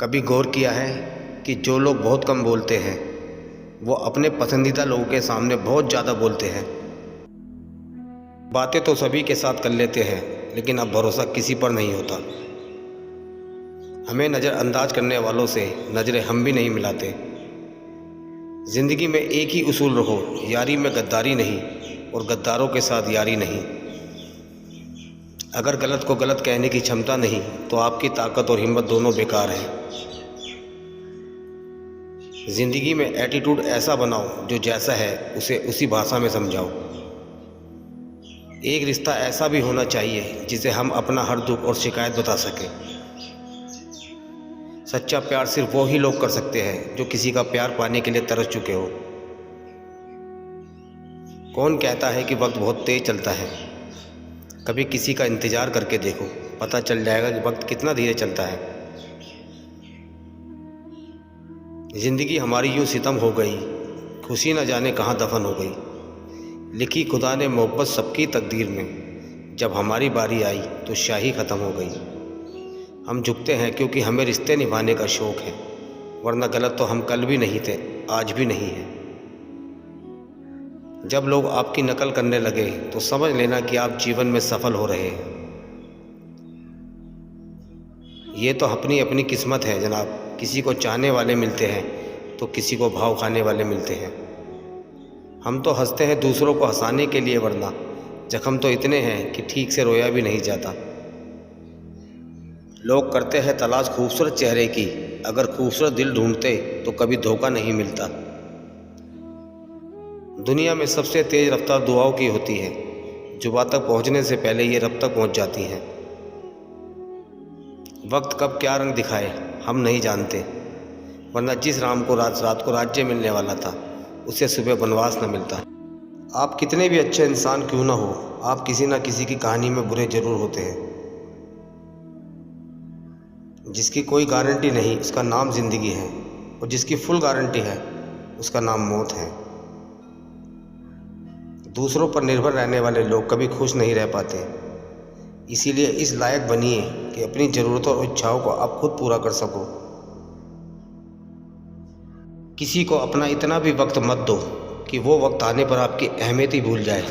कभी गौर किया है कि जो लोग बहुत कम बोलते हैं वो अपने पसंदीदा लोगों के सामने बहुत ज़्यादा बोलते हैं। बातें तो सभी के साथ कर लेते हैं, लेकिन अब भरोसा किसी पर नहीं होता। हमें नज़रअंदाज करने वालों से नज़रें हम भी नहीं मिलाते। ज़िंदगी में एक ही उसूल रखो, यारी में गद्दारी नहीं और गद्दारों के साथ यारी नहीं। अगर गलत को गलत कहने की क्षमता नहीं तो आपकी ताकत और हिम्मत दोनों बेकार है। ज़िंदगी में एटीट्यूड ऐसा बनाओ जो जैसा है उसे उसी भाषा में समझाओ। एक रिश्ता ऐसा भी होना चाहिए जिसे हम अपना हर दुख और शिकायत बता सकें। सच्चा प्यार सिर्फ वो ही लोग कर सकते हैं जो किसी का प्यार पाने के लिए तरस चुके हो। कौन कहता है कि वक्त बहुत तेज चलता है? कभी किसी का इंतज़ार करके देखो, पता चल जाएगा कि वक्त कितना धीरे चलता है। ज़िंदगी हमारी यूँ सितम हो गई, खुशी न जाने कहाँ दफन हो गई। लिखी खुदा ने मोहब्बत सबकी तकदीर में, जब हमारी बारी आई तो शाही ख़त्म हो गई। हम झुकते हैं क्योंकि हमें रिश्ते निभाने का शौक़ है, वरना गलत तो हम कल भी नहीं थे, आज भी नहीं हैं। जब लोग आपकी नकल करने लगे तो समझ लेना कि आप जीवन में सफल हो रहे हैं। ये तो अपनी अपनी किस्मत है जनाब। किसी को चाहने वाले मिलते हैं तो किसी को भाव खाने वाले मिलते हैं। हम तो हंसते हैं दूसरों को हंसाने के लिए, वरना जख्म तो इतने हैं कि ठीक से रोया भी नहीं जाता। लोग करते हैं तलाश खूबसूरत चेहरे की, अगर खूबसूरत दिल ढूंढते तो कभी धोखा नहीं मिलता। दुनिया में सबसे तेज़ रफ्तार दुआओं की होती है, जुबां तक पहुंचने से पहले ये रब तक पहुंच जाती हैं। वक्त कब क्या रंग दिखाए हम नहीं जानते, वरना जिस राम को रात को राज्य मिलने वाला था उसे सुबह वनवास न मिलता। आप कितने भी अच्छे इंसान क्यों ना हो, आप किसी न किसी की कहानी में बुरे जरूर होते हैं। जिसकी कोई गारंटी नहीं उसका नाम ज़िंदगी है, और जिसकी फुल गारंटी है उसका नाम मौत है। दूसरों पर निर्भर रहने वाले लोग कभी खुश नहीं रह पाते। इसीलिए इस लायक बनिए कि अपनी ज़रूरतों और इच्छाओं को आप खुद पूरा कर सको। किसी को अपना इतना भी वक्त मत दो कि वो वक्त आने पर आपकी अहमियत ही भूल जाए।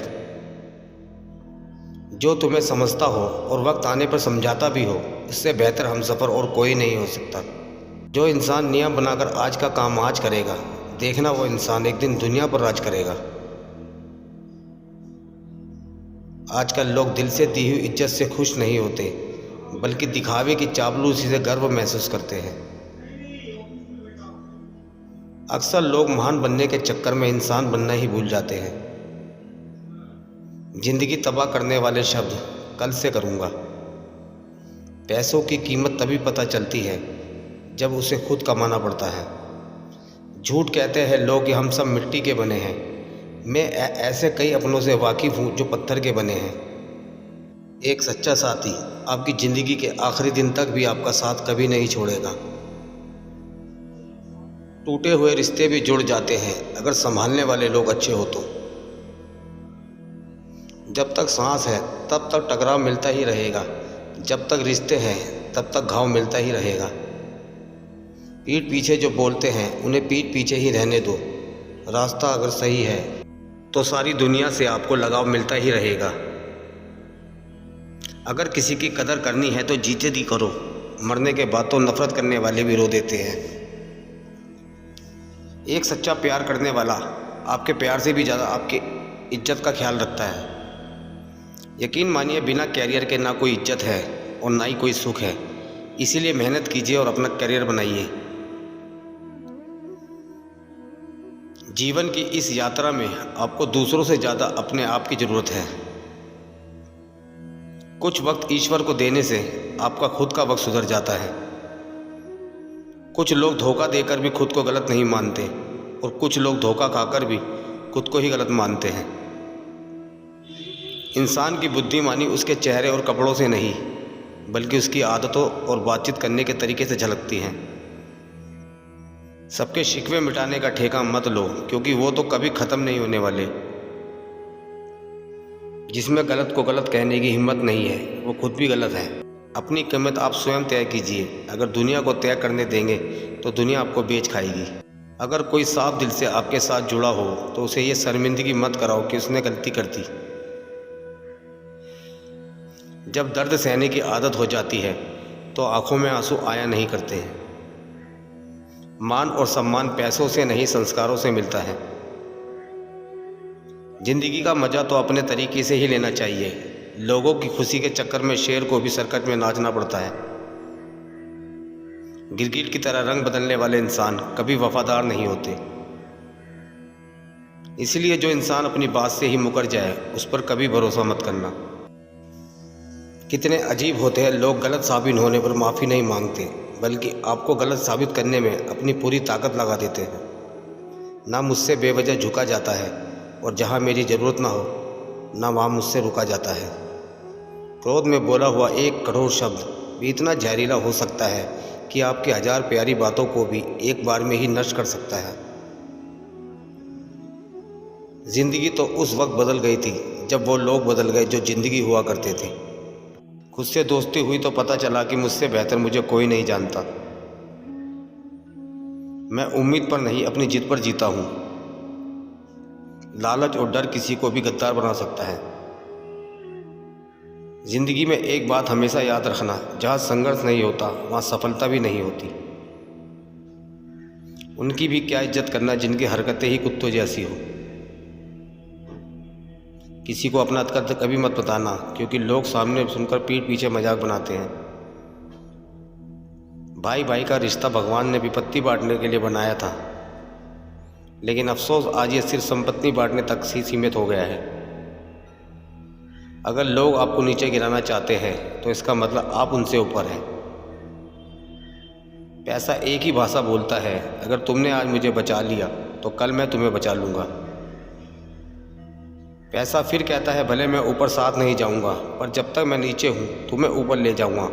जो तुम्हें समझता हो और वक्त आने पर समझाता भी हो, उससे बेहतर हमसफ़र और कोई नहीं हो सकता। जो इंसान नियम बनाकर आज का काम आज करेगा, देखना वो इंसान एक दिन दुनिया पर राज करेगा। आजकल लोग दिल से दी हुई इज्जत से खुश नहीं होते, बल्कि दिखावे की चापलूसी से गर्व महसूस करते हैं। अक्सर लोग महान बनने के चक्कर में इंसान बनना ही भूल जाते हैं। जिंदगी तबाह करने वाले शब्द कल से करूँगा। पैसों की कीमत तभी पता चलती है जब उसे खुद कमाना पड़ता है। झूठ कहते हैं लोग कि हम सब मिट्टी के बने हैं। मैं ऐसे कई अपनों से वाकिफ़ हूँ जो पत्थर के बने हैं। एक सच्चा साथी आपकी ज़िंदगी के आखिरी दिन तक भी आपका साथ कभी नहीं छोड़ेगा। टूटे हुए रिश्ते भी जुड़ जाते हैं अगर संभालने वाले लोग अच्छे हो तो। जब तक सांस है तब तक टकराव मिलता ही रहेगा, जब तक रिश्ते हैं तब तक घाव मिलता ही रहेगा। पीठ पीछे जो बोलते हैं उन्हें पीठ पीछे ही रहने दो। रास्ता अगर सही है तो सारी दुनिया से आपको लगाव मिलता ही रहेगा। अगर किसी की कदर करनी है तो जीते दी करो, मरने के बाद तो नफरत करने वाले भी रो देते हैं। एक सच्चा प्यार करने वाला आपके प्यार से भी ज़्यादा आपकी इज्जत का ख्याल रखता है। यकीन मानिए, बिना कैरियर के ना कोई इज्जत है और ना ही कोई सुख है। इसीलिए मेहनत कीजिए और अपना करियर बनाइए। जीवन की इस यात्रा में आपको दूसरों से ज़्यादा अपने आप की ज़रूरत है। कुछ वक्त ईश्वर को देने से आपका खुद का वक्त सुधर जाता है। कुछ लोग धोखा देकर भी खुद को गलत नहीं मानते, और कुछ लोग धोखा खाकर भी खुद को ही गलत मानते हैं। इंसान की बुद्धिमानी उसके चेहरे और कपड़ों से नहीं, बल्कि उसकी आदतों और बातचीत करने के तरीके से झलकती है। सबके शिकवे मिटाने का ठेका मत लो, क्योंकि वो तो कभी ख़त्म नहीं होने वाले। जिसमें गलत को गलत कहने की हिम्मत नहीं है वो खुद भी गलत है। अपनी कीमत आप स्वयं तय कीजिए। अगर दुनिया को तय करने देंगे तो दुनिया आपको बेच खाएगी। अगर कोई साफ दिल से आपके साथ जुड़ा हो तो उसे ये शर्मिंदगी मत कराओ कि उसने गलती कर दी। जब दर्द सहने की आदत हो जाती है तो आंखों में आंसू आया नहीं करते हैं। मान और सम्मान पैसों से नहीं, संस्कारों से मिलता है। जिंदगी का मजा तो अपने तरीके से ही लेना चाहिए। लोगों की खुशी के चक्कर में शेर को भी सर्कस में नाचना पड़ता है। गिरगिट की तरह रंग बदलने वाले इंसान कभी वफादार नहीं होते। इसलिए जो इंसान अपनी बात से ही मुकर जाए उस पर कभी भरोसा मत करना। कितने अजीब होते हैं लोग, गलत साबित होने पर माफ़ी नहीं मांगते बल्कि आपको गलत साबित करने में अपनी पूरी ताकत लगा देते हैं। ना मुझसे बेवजह झुका जाता है और जहाँ मेरी ज़रूरत ना हो ना वहाँ मुझसे रुका जाता है। क्रोध में बोला हुआ एक कठोर शब्द भी इतना जहरीला हो सकता है कि आपकी 1000 प्यारी बातों को भी एक बार में ही नष्ट कर सकता है। ज़िंदगी तो उस वक्त बदल गई थी जब वो लोग बदल गए जो ज़िंदगी हुआ करते थे। खुद से दोस्ती हुई तो पता चला कि मुझसे बेहतर मुझे कोई नहीं जानता। मैं उम्मीद पर नहीं, अपनी जिद पर जीता हूँ। लालच और डर किसी को भी गद्दार बना सकता है। जिंदगी में एक बात हमेशा याद रखना, जहाँ संघर्ष नहीं होता वहाँ सफलता भी नहीं होती। उनकी भी क्या इज्जत करना जिनकी हरकतें ही कुत्तों जैसी हो। किसी को अपना दर्द कभी मत बताना, क्योंकि लोग सामने सुनकर पीठ पीछे मजाक बनाते हैं। भाई भाई का रिश्ता भगवान ने विपत्ति बांटने के लिए बनाया था, लेकिन अफसोस आज ये सिर्फ संपत्ति बांटने तक ही सीमित हो गया है। अगर लोग आपको नीचे गिराना चाहते हैं तो इसका मतलब आप उनसे ऊपर हैं। पैसा एक ही भाषा बोलता है, अगर तुमने आज मुझे बचा लिया तो कल मैं तुम्हें बचा लूँगा। पैसा फिर कहता है, भले मैं ऊपर साथ नहीं जाऊँगा पर जब तक मैं नीचे हूँ तुम्हें ऊपर ले जाऊँगा।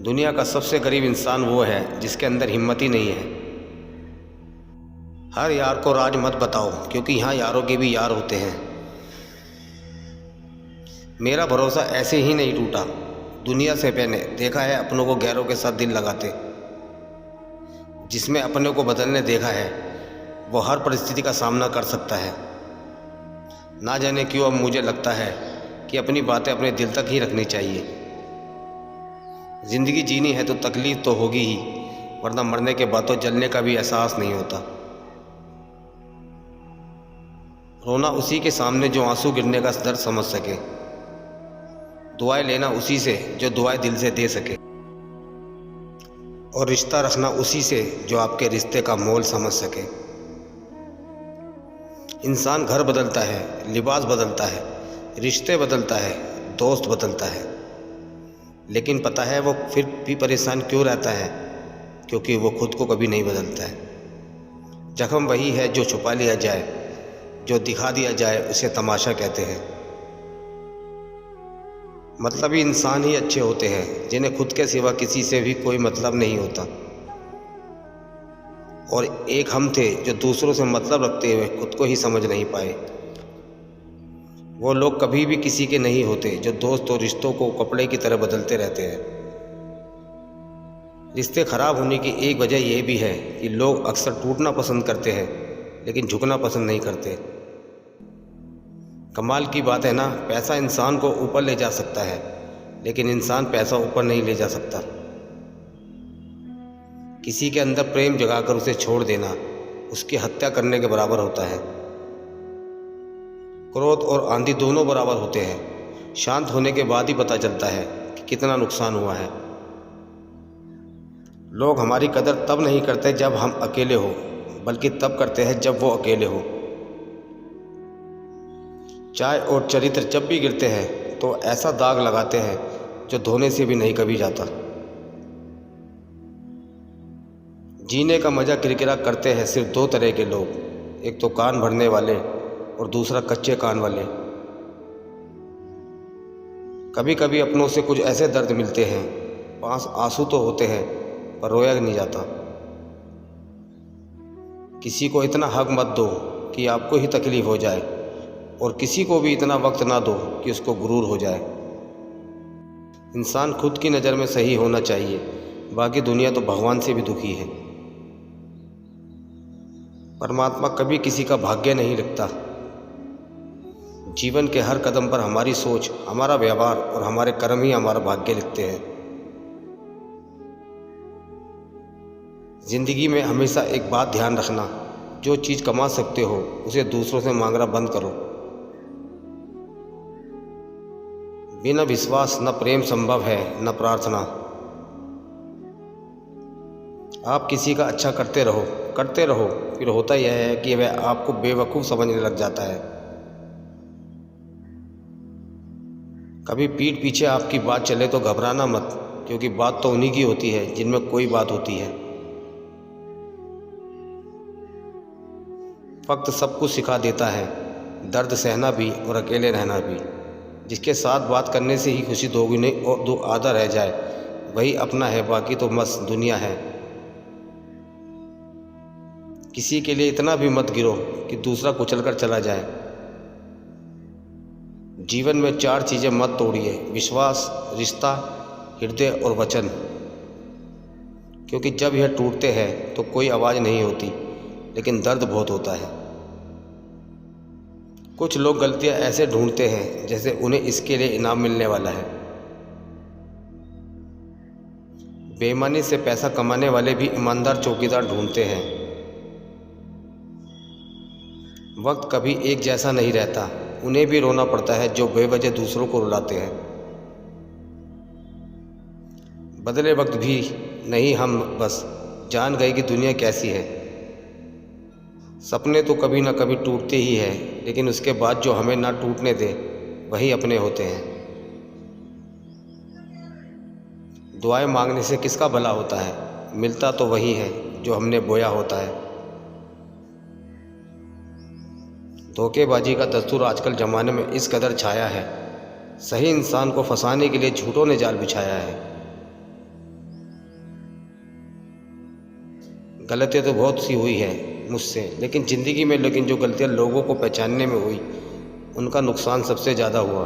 दुनिया का सबसे गरीब इंसान वो है जिसके अंदर हिम्मत ही नहीं है। हर यार को राज मत बताओ, क्योंकि यहाँ यारों के भी यार होते हैं। मेरा भरोसा ऐसे ही नहीं टूटा। दुनिया से मैंने देखा है अपनों को गैरों के साथ दिल लगाते। जिसमें अपने को बदलने देखा है वो हर परिस्थिति का सामना कर सकता है। ना जाने क्यों अब मुझे लगता है कि अपनी बातें अपने दिल तक ही रखनी चाहिए। ज़िंदगी जीनी है तो तकलीफ़ तो होगी ही, वरना मरने के बाद तो जलने का भी एहसास नहीं होता। रोना उसी के सामने जो आंसू गिरने का दर्द समझ सके। दुआएं लेना उसी से जो दुआएं दिल से दे सके। और रिश्ता रखना उसी से जो आपके रिश्ते का मोल समझ सके। इंसान घर बदलता है, लिबास बदलता है, रिश्ते बदलता है, दोस्त बदलता है, लेकिन पता है वो फिर भी परेशान क्यों रहता है? क्योंकि वो खुद को कभी नहीं बदलता है। जख्म वही है जो छुपा लिया जाए, जो दिखा दिया जाए उसे तमाशा कहते हैं। मतलबी इंसान ही अच्छे होते हैं, जिन्हें खुद के सिवा किसी से भी कोई मतलब नहीं होता। और एक हम थे जो दूसरों से मतलब रखते हुए खुद को ही समझ नहीं पाए। वो लोग कभी भी किसी के नहीं होते जो दोस्त और रिश्तों को कपड़े की तरह बदलते रहते हैं। रिश्ते खराब होने की एक वजह यह भी है कि लोग अक्सर टूटना पसंद करते हैं लेकिन झुकना पसंद नहीं करते। कमाल की बात है ना, पैसा इंसान को ऊपर ले जा सकता है लेकिन इंसान पैसा ऊपर नहीं ले जा सकता। किसी के अंदर प्रेम जगाकर उसे छोड़ देना उसकी हत्या करने के बराबर होता है। क्रोध और आंधी दोनों बराबर होते हैं। शांत होने के बाद ही पता चलता है कि कितना नुकसान हुआ है। लोग हमारी कदर तब नहीं करते जब हम अकेले हो, बल्कि तब करते हैं जब वो अकेले हो। चाय और चरित्र जब भी गिरते हैं तो ऐसा दाग लगाते हैं जो धोने से भी नहीं कभी जाता। जीने का मज़ा किरकिरा करते हैं सिर्फ दो तरह के लोग, एक तो कान भरने वाले और दूसरा कच्चे कान वाले। कभी कभी अपनों से कुछ ऐसे दर्द मिलते हैं, पास आंसू तो होते हैं पर रोया नहीं जाता। किसी को इतना हक मत दो कि आपको ही तकलीफ़ हो जाए और किसी को भी इतना वक्त ना दो कि उसको गुरूर हो जाए। इंसान खुद की नज़र में सही होना चाहिए, बाकी दुनिया तो भगवान से भी दुखी है। परमात्मा कभी किसी का भाग्य नहीं लिखता। जीवन के हर कदम पर हमारी सोच, हमारा व्यवहार और हमारे कर्म ही हमारा भाग्य लिखते हैं। जिंदगी में हमेशा एक बात ध्यान रखना, जो चीज़ कमा सकते हो उसे दूसरों से मांगना बंद करो। बिना विश्वास न प्रेम संभव है न प्रार्थना। आप किसी का अच्छा करते रहो, फिर होता यह है कि वह आपको बेवकूफ़ समझने लग जाता है। कभी पीठ पीछे आपकी बात चले तो घबराना मत, क्योंकि बात तो उन्हीं की होती है जिनमें कोई बात होती है। वक्त सब कुछ सिखा देता है, दर्द सहना भी और अकेले रहना भी। जिसके साथ बात करने से ही खुशी दोगुनी और दो आधा रह जाए, वही अपना है, बाकी तो मस्त दुनिया है। किसी के लिए इतना भी मत गिरो कि दूसरा कुचल कर चला जाए। जीवन में 4 चीज़ें मत तोड़िए: विश्वास, रिश्ता, हृदय और वचन। क्योंकि जब यह टूटते हैं तो कोई आवाज़ नहीं होती, लेकिन दर्द बहुत होता है। कुछ लोग गलतियां ऐसे ढूंढते हैं जैसे उन्हें इसके लिए इनाम मिलने वाला है। बेईमानी से पैसा कमाने वाले भी ईमानदार चौकीदार ढूंढते हैं। वक्त कभी एक जैसा नहीं रहता, उन्हें भी रोना पड़ता है जो बेवजह दूसरों को रुलाते हैं। बदले वक्त भी नहीं, हम बस जान गए कि दुनिया कैसी है। सपने तो कभी ना कभी टूटते ही हैं, लेकिन उसके बाद जो हमें ना टूटने दे वही अपने होते हैं। दुआएं मांगने से किसका भला होता है, मिलता तो वही है जो हमने बोया होता है। धोखेबाजी का दस्तूर आजकल ज़माने में इस कदर छाया है, सही इंसान को फंसाने के लिए झूठों ने जाल बिछाया है। गलतियाँ तो बहुत सी हुई है मुझसे, लेकिन ज़िंदगी में जो गलतियाँ लोगों को पहचानने में हुई, उनका नुकसान सबसे ज़्यादा हुआ।